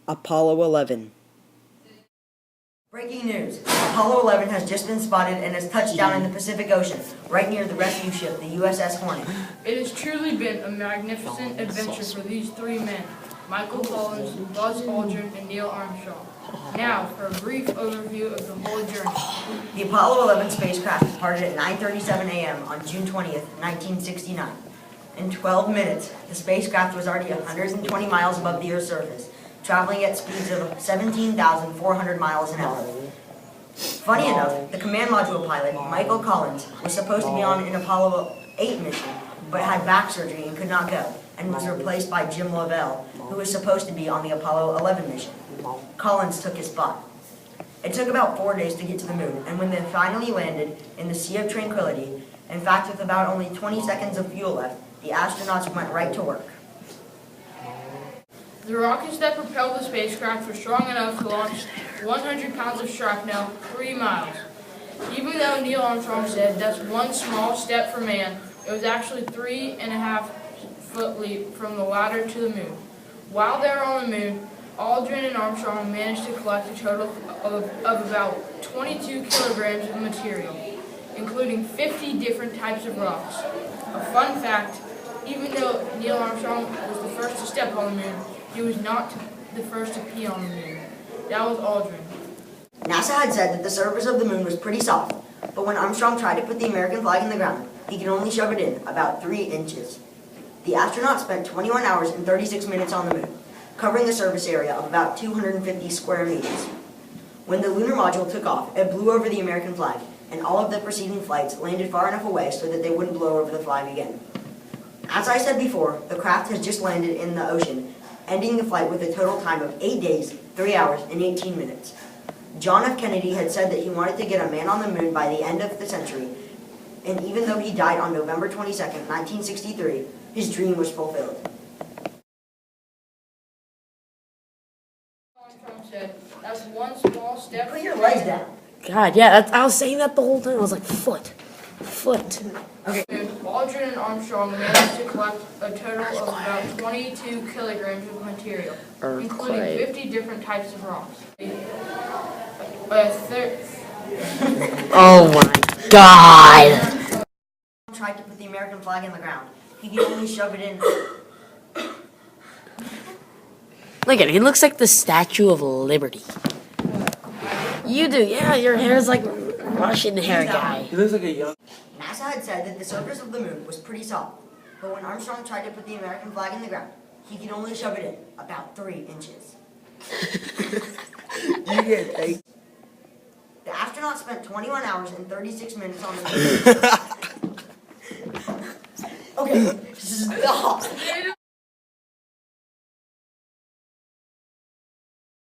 Apollo 11. Breaking news. Apollo 11 has just been spotted and has touched down in the Pacific Ocean, right near the rescue ship, the USS Hornet. It has truly been a magnificent adventure for these three men, Michael Collins, Buzz Aldrin, and Neil Armstrong. Now, for a brief overview of the whole journey. The Apollo 11 spacecraft departed at 9:37 a.m. on June 20th, 1969. In 12 minutes, the spacecraft was already 120 miles above the Earth's surface, traveling at speeds of 17,400 miles an hour. Funny enough, the command module pilot, Michael Collins, was supposed to be on an Apollo 8 mission, but had back surgery and could not go, and was replaced by Jim Lovell, who was supposed to be on the Apollo 11 mission. Collins took his spot. It took about 4 days to get to the moon, and when they finally landed in the Sea of Tranquility, in fact with about only 20 seconds of fuel left, the astronauts went right to work. The rockets that propelled the spacecraft were strong enough to launch 100 pounds of shrapnel 3 miles. Even though Neil Armstrong said that's one small step for man, it was actually 3.5 foot leap from the ladder to the moon. While they were on the moon, Aldrin and Armstrong managed to collect a total of about 22 kilograms of material, including 50 different types of rocks. A fun fact, even though Neil Armstrong was the first to step on the moon, he was not the first to pee on the moon. That was Aldrin. NASA had said that the surface of the moon was pretty soft, but when Armstrong tried to put the American flag in the ground, he could only shove it in about 3 inches. The astronauts spent 21 hours and 36 minutes on the moon, covering a surface area of about 250 square meters. When the lunar module took off, it blew over the American flag, and all of the preceding flights landed far enough away so that they wouldn't blow over the flag again. As I said before, the craft has just landed in the ocean, ending the flight with a total time of 8 days, 3 hours, and 18 minutes. John F. Kennedy had said that he wanted to get a man on the moon by the end of the century, and even though he died on November 22nd, 1963, his dream was fulfilled. Armstrong said, that's one small step. Put your legs down. God, yeah, I was saying that the whole time. I was like, foot. Okay. Aldrin and Armstrong managed to collect a total of about 22 kilograms of material, including 50 different types of rocks. Oh my God. Tried to put the American flag in the ground. He could only shove it in. Look at him. He looks like the Statue of Liberty. You do, yeah. Your hair's like Russian hair guy. He looks like a young. NASA had said that the surface of the moon was pretty soft, but when Armstrong tried to put the American flag in the ground, he could only shove it in about 3 inches. You get paid. The astronauts spent 21 hours and 36 minutes on the moon.